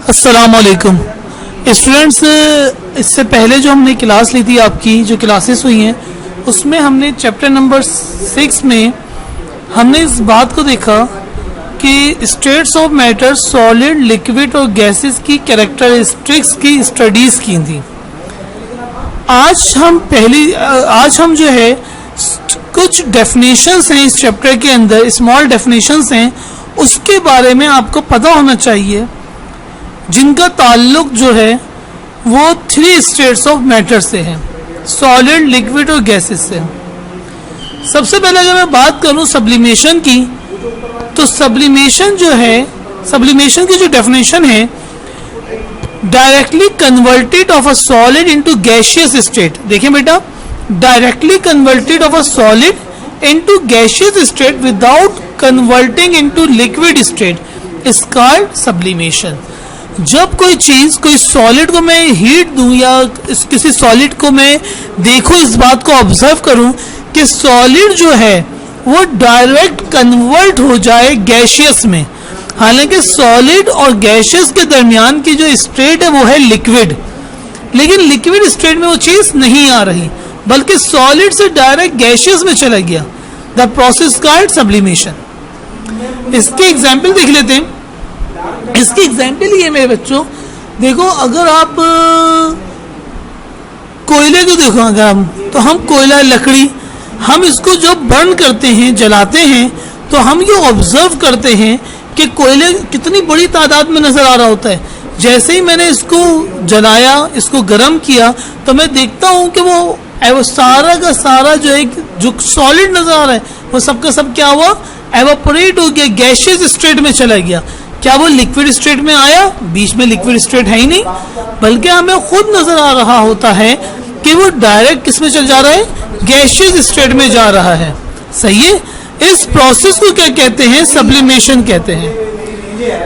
अस्सलामुअलैकुम स्टूडेंट्स। इससे पहले जो हमने क्लास ली थी, आपकी जो क्लासेस हुई हैं, उसमें हमने चैप्टर नंबर 6 में हमने इस बात को देखा कि states of matter, solid, liquid और गैसेस की कैरेक्टरिस्टिक्स की स्टडीज़ की थी। आज हम जो है कुछ डेफिनेशंस हैं इस चैप्टर के अंदर, स्मॉल डेफिनेशंस हैं, उसके बारे में आपको पता होना चाहिए, जिनका ताल्लुक जो है वो 3 स्टेट्स ऑफ मैटर से है, सॉलिड, लिक्विड और गैसेस से। सबसे पहले अगर मैं बात करूं सब्लिमेशन की, तो सब्लिमेशन जो है, सब्लिमेशन की जो डेफिनेशन है, directly converted of a solid into gaseous state. देखिए बेटा, directly converted of a solid into gaseous state without converting into liquid state is called sublimation. जब कोई चीज, कोई सॉलिड को मैं हीट दूं या किसी सॉलिड को मैं देखूं, इस बात को ऑब्जर्व करूं कि सॉलिड जो है वो डायरेक्ट कन्वर्ट हो जाए गैसियस में। हालांकि सॉलिड और गैसियस के दरमियान की जो स्टेट है वो है लिक्विड, लेकिन लिक्विड स्टेट में वो चीज नहीं आ रही, बल्कि सॉलिड से डायरेक्ट गैसियस में चला गया। The process called sublimation. इसके एग्जाम्पल देख लेते हैं। इसकी एग्जाम्पल ये मेरे बच्चों, देखो, अगर आप कोयले को देखो, अगर हम कोयला, लकड़ी, हम इसको जब बर्न करते हैं, जलाते हैं, तो हम ये ऑब्जर्व करते हैं कि कोयले कितनी बड़ी तादाद में नजर आ रहा होता है। जैसे ही मैंने इसको जलाया, इसको गर्म किया, तो मैं देखता हूं कि वो सारा का सारा जो सॉलिड नजर आ रहा है, वो सबका सब क्या हुआ, एवापोरेट हो गया, गैसियस स्टेट में चला गया। क्या वो लिक्विड स्टेट में आया? बीच में लिक्विड स्टेट है ही नहीं, बल्कि हमें खुद नजर आ रहा होता है कि वो डायरेक्ट किस में चल जा रहा है, गैसियस स्टेट में जा रहा है। सही है। इस प्रोसेस को क्या कहते हैं? सब्लिमेशन कहते हैं।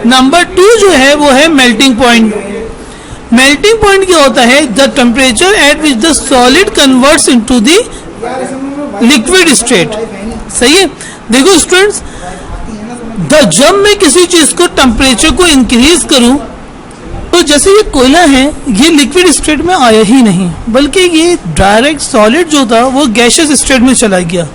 नंबर 2 जो है वो है मेल्टिंग पॉइंट। मेल्टिंग पॉइंट क्या होता है? The temperature at which the solid converts into the liquid state. सही है। देखो स्टूडेंट्स, जब मैं किसी चीज को टेम्परेचर को इंक्रीज करूं, तो जैसे ये कोयला है, ये लिक्विड स्टेट में आया ही नहीं, बल्कि ये डायरेक्ट सॉलिड जो था वो गैसियस स्टेट में चला गया।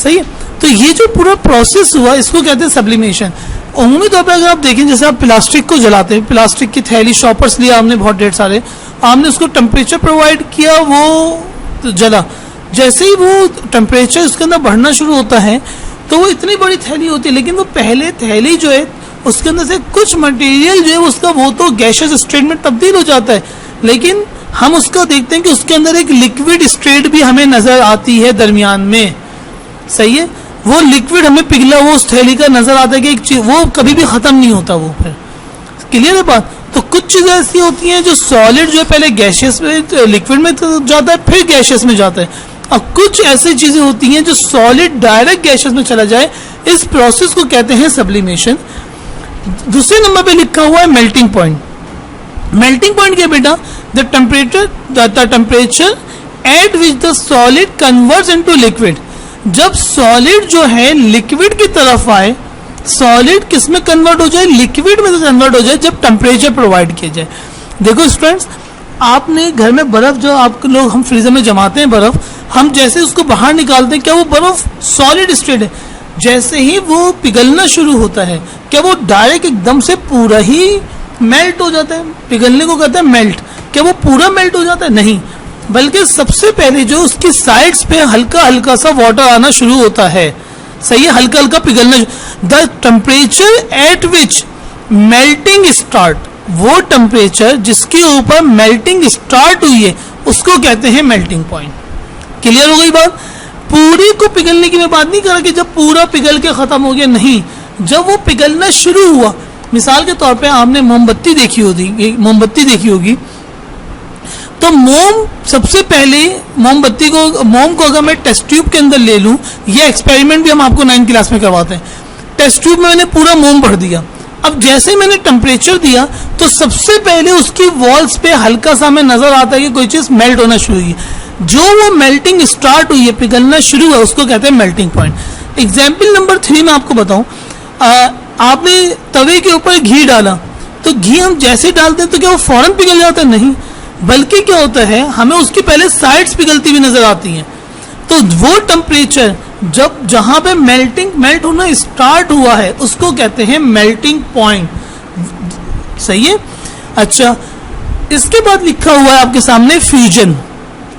सही है। तो ये जो पूरा प्रोसेस हुआ, इसको कहते हैं सब्लिमेशन। उम्मीद तौर पर अगर आप देखें, जैसे आप प्लास्टिक को जलाते हैं, प्लास्टिक की थैली, शॉपर्स लिया आपने बहुत ढेर सारे, आपने उसको टेम्परेचर प्रोवाइड किया, वो जला। जैसे ही वो टेम्परेचर उसके अंदर बढ़ना शुरू होता है, तो वो इतनी बड़ी थैली होती है, लेकिन वो पहले थैली जो है उसके अंदर से कुछ मटेरियल जो है उसका वो तो गैसियस स्टेट में तब्दील हो जाता है, लेकिन हम उसका देखते हैं कि उसके अंदर एक लिक्विड स्टेट भी हमें नजर आती है दरमियान में। सही है। वो लिक्विड हमें पिघला वो उस थैली का नजर आता है कि एक चीज वो कभी भी खत्म नहीं होता। वो फिर क्लियर है बात। तो कुछ चीजें ऐसी होती हैं जो सॉलिड जो है पहले गैसियस में, लिक्विड में जाता है, फिर गैसियस में जाता है, और कुछ ऐसी चीजें होती हैं जो सॉलिड डायरेक्ट गैसियस में चला जाए। इस प्रोसेस को कहते हैं सब्लिमेशन। दूसरे नंबर पे लिखा हुआ है मेल्टिंग पॉइंट। मेल्टिंग पॉइंट क्या बेटा? The temperature at which the solid converts into liquid. जब सॉलिड जो है लिक्विड की तरफ आए, सॉलिड किस में कन्वर्ट हो जाए? लिक्विड में कन्वर्ट हो जाए, जब टेम्परेचर प्रोवाइड किया जाए। देखो स्टूडेंट्स, आपने घर में बर्फ जो आप लोग, हम फ्रीजर में जमाते हैं बर्फ, हम जैसे उसको बाहर निकालते हैं, क्या वो बर्फ सॉलिड स्टेट है? जैसे ही वो पिघलना शुरू होता है, क्या वो डायरेक्ट एकदम से पूरा ही मेल्ट हो जाता है? पिघलने को कहते हैं मेल्ट। क्या वो पूरा मेल्ट हो जाता है? नहीं, बल्कि सबसे पहले जो उसकी साइड्स पे हल्का हल्का सा वाटर आना शुरू होता है। सही है। हल्का हल्का पिघलना। The temperature at which melting start, वो टेम्परेचर जिसके ऊपर मेल्टिंग स्टार्ट हुई है, उसको कहते हैं मेल्टिंग पॉइंट। क्लियर हो गई बात? पूरी को पिघलने की मैं बात नहीं कर रहा कि जब पूरा पिघल के खत्म हो गया, नहीं, जब वो पिघलना शुरू हुआ। मिसाल के तौर पे आपने मोमबत्ती देखी होगी, तो मोम, सबसे पहले मोम को अगर मैं टेस्ट ट्यूब के अंदर ले लूं, ये एक्सपेरिमेंट भी हम आपको 9th क्लास में करवाते हैं। टेस्ट ट्यूब में मैंने पूरा मोम भर दिया। अब जैसे ही मैंने टेम्परेचर दिया, तो सबसे पहले उसकी वॉल्स पे हल्का सा हमें नजर आता है कि कोई चीज मेल्ट होना शुरू हुई। जो वो मेल्टिंग स्टार्ट हुई है, पिघलना शुरू हुआ, उसको कहते हैं मेल्टिंग पॉइंट। एग्जाम्पल नंबर 3 में आपको बताऊं, आपने तवे के ऊपर घी डाला, तो घी हम जैसे डालते हैं तो क्या वो फौरन पिघल जाता है? नहीं, बल्कि क्या होता है, हमें उसकी पहले साइड्स पिघलती हुई नजर आती हैं। तो वो टेम्परेचर जब जहां पे मेल्ट होना स्टार्ट हुआ है उसको कहते हैं मेल्टिंग पॉइंट। सही है। अच्छा, इसके बाद लिखा हुआ है आपके सामने फ्यूजन।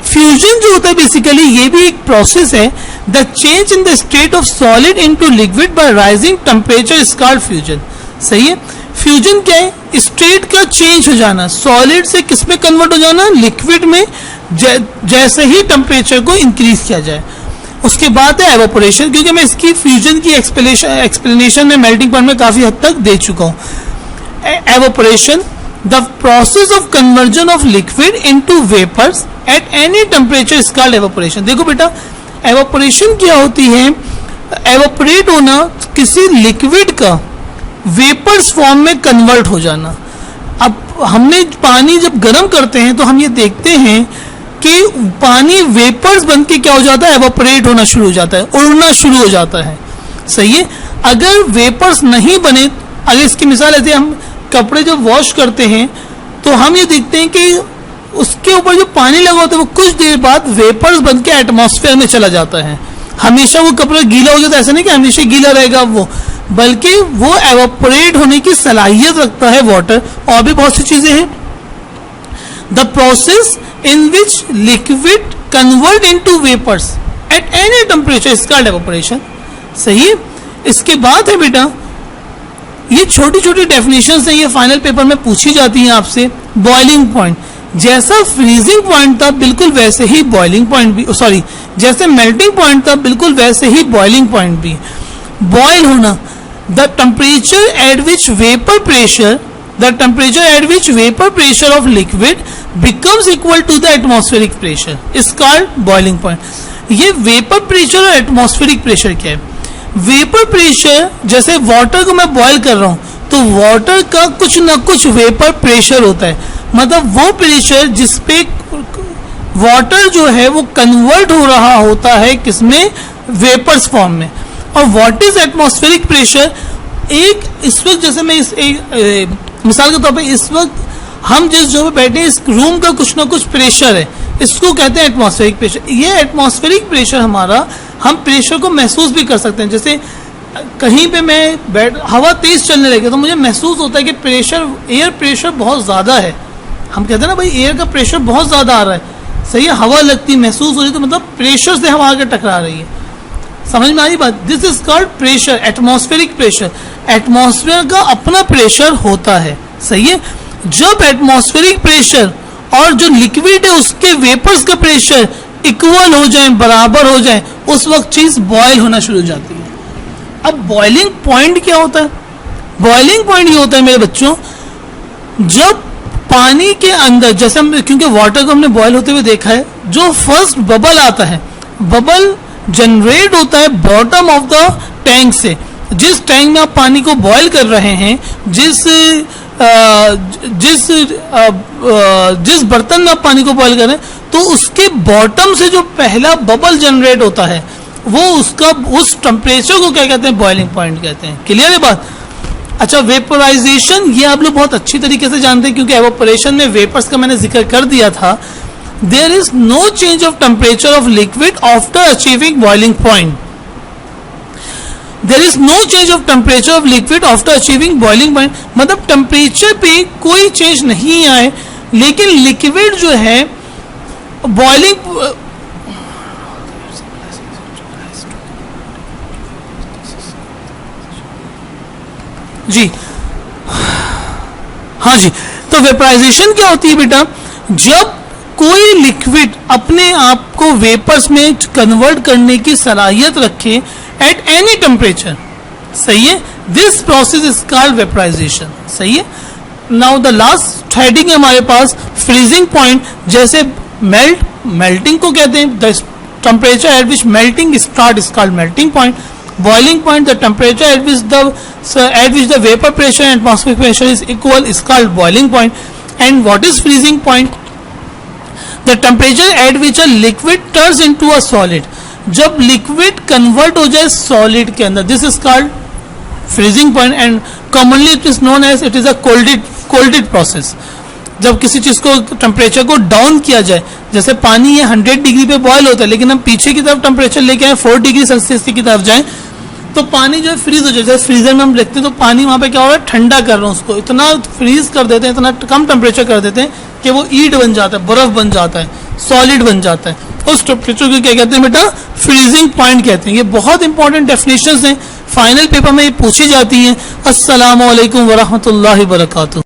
फ्यूजन जो होता है बेसिकली ये भी एक प्रोसेस है, the change in the state of solid into liquid bye rising temperature is called fusion. सही है। फ्यूजन क्या है? स्टेट का चेंज हो जाना, सॉलिड से किस में कन्वर्ट हो जाना? लिक्विड में, जैसे ही टेम्परेचर को इंक्रीज किया जाए। उसके बाद है एवापोरेशन, क्योंकि मैं इसकी फ्यूजन की एक्सप्लेनेशन में मेल्टिंग पॉइंट में काफी हद तक दे चुका हूं। Evaporation, the process of conversion of liquid into vapours at any temperature is called evaporation. देखो बेटा, एवापोरेशन क्या होती है? एवापोरेट होना, किसी लिक्विड का वेपर्स फॉर्म में कन्वर्ट हो जाना। अब हमने पानी जब गर्म करते हैं तो हम ये देखते हैं कि पानी वेपर्स बन के क्या हो जाता है? एवापोरेट होना शुरू हो जाता है, उड़ना शुरू हो जाता है। सही है। अगर वेपर्स नहीं बने, अगर इसकी मिसाल ऐसे, हम कपड़े जब वॉश करते हैं तो हम ये देखते हैं कि उसके ऊपर जो पानी लगा होता है वो कुछ देर बाद वेपर्स बन के एटमॉस्फेयर में चला जाता है। हमेशा वो कपड़ा गीला हो जाता है, ऐसा नहीं कि हमेशा गीला रहेगा वो, बल्कि वो एवापोरेट होने की सलाहियत रखता है वाटर। और भी बहुत सी चीजें हैं। The process in which liquid convert into vapors at any temperature is called evaporation। सही है। इसके बाद है बेटा, ये छोटी छोटी डेफिनेशंस हैं, ये फाइनल पेपर में पूछी जाती हैं आपसे। बॉइलिंग पॉइंट, जैसा फ्रीजिंग पॉइंट था बिल्कुल वैसे ही बॉइलिंग पॉइंट भी, सॉरी, जैसे मेल्टिंग पॉइंट था बिल्कुल वैसे ही बॉइलिंग पॉइंट भी। बॉइल होना, the temperature at which vapour pressure of liquid becomes equal to the atmospheric pressure is called boiling point। ये वेपर प्रेशर और एटमॉस्फेरिक प्रेशर क्या है? वेपर प्रेशर, जैसे वाटर को मैं बॉयल कर रहा हूं तो वाटर का कुछ ना कुछ वेपर प्रेशर होता है, मतलब वो प्रेशर जिसपे वाटर जो है वो कन्वर्ट हो रहा होता है किसमें? वेपर्स फॉर्म में। और व्हाट इज एटमॉस्फेरिक प्रेशर? एक इस वक्त, जैसे मैं मिसाल के तौर पे इस वक्त हम जिस जगह पे बैठे हैं इस रूम का कुछ ना कुछ प्रेशर है, इसको कहते हैं एटमॉस्फेरिक प्रेशर। ये एटमॉस्फेरिक प्रेशर हमारा, हम प्रेशर को महसूस भी कर सकते हैं। जैसे कहीं पे मैं हवा तेज चलने लगे तो मुझे महसूस होता है कि प्रेशर, एयर प्रेशर बहुत ज्यादा है। हम कहते हैं ना भाई एयर का प्रेशर बहुत ज्यादा आ रहा है। सही है। हवा लगती महसूस हो रही तो मतलब प्रेशर से हवा आकर टकरा रही है। समझ में आ रही बात? This is called pressure, atmospheric pressure. Atmosphere का अपना प्रेशर होता है। सही है। जब एटमॉस्फेरिक प्रेशर और जो लिक्विड है उसके वेपर्स का प्रेशर इक्वल हो जाए, बराबर हो जाए, उस वक्त चीज बॉयल होना शुरू हो जाती है। अब बॉइलिंग पॉइंट क्या होता है? बॉइलिंग पॉइंट ये होता है मेरे बच्चों, जब पानी के अंदर, जैसे हम, क्योंकि वाटर को हमने बॉयल होते हुए देखा है, जो फर्स्ट बबल आता है, बबल जनरेट होता है बॉटम ऑफ द टैंक से। जिस टैंक में आप पानी को बॉयल कर रहे हैं, जिस बर्तन में आप पानी को बॉयल कर रहे हैं, तो उसके बॉटम से जो पहला बबल जनरेट होता है वो उस टेम्परेचर को क्या कहते हैं? बॉइलिंग पॉइंट कहते हैं। क्लियर है बात? अच्छा, वेपोराइजेशन, ये आप लोग बहुत अच्छी तरीके से जानते हैं क्योंकि एवापोरेशन में वेपर्स का मैंने जिक्र कर दिया था। There is no change of temperature of liquid after achieving boiling point। There is no change of temperature of liquid after achieving boiling point, मतलब टेम्परेचर पे कोई चेंज नहीं आए, लेकिन लिक्विड जो है बॉइलिंग, जी हाँ जी, तो वेपराइजेशन क्या होती है बेटा? जब कोई लिक्विड अपने आप को वेपर्स में कन्वर्ट करने की सलाहियत रखे एट एनी टेम्परेचर। सही है। This process is called vaporisation. सही है। नाउ द लास्ट हेडिंग है हमारे पास फ्रीजिंग पॉइंट। जैसे मेल्टिंग को कहते हैं, the temperature at which melting start is called melting point. Boiling point, the temperature at which the vapour pressure and atmospheric pressure is equal is called boiling point. And what is freezing point? The temperature at which a liquid turns into a solid, जब liquid convert हो जाए solid के अंदर, this is called freezing point, and commonly it is known as it is a colded process. जब किसी चीज को temperature को डाउन किया जाए, जैसे पानी ये 100 डिग्री पे बॉयल होता है, लेकिन हम पीछे की तरफ टेम्परेचर लेके आए 4 डिग्री सेल्सियस की तरफ जाए तो पानी जो है फ्रीज हो जाता है। फ्रीजर में हम देखते हैं तो पानी वहां पे क्या हो रहा है, ठंडा कर रहे हैं उसको, इतना फ्रीज कर देते हैं, इतना कम टेम्परेचर कर देते हैं कि वो ईट बन जाता है, बर्फ बन जाता है, सॉलिड बन जाता है। उस टेम्परेचर को क्या कहते हैं बेटा, फ्रीजिंग पॉइंट कहते हैं। ये बहुत इंपॉर्टेंट डेफिनेशंस हैं, फाइनल पेपर में ये पूछी जाती हैं। अस्सलामु अलैकुम वरहमतुल्लाहि वबरकातुहू।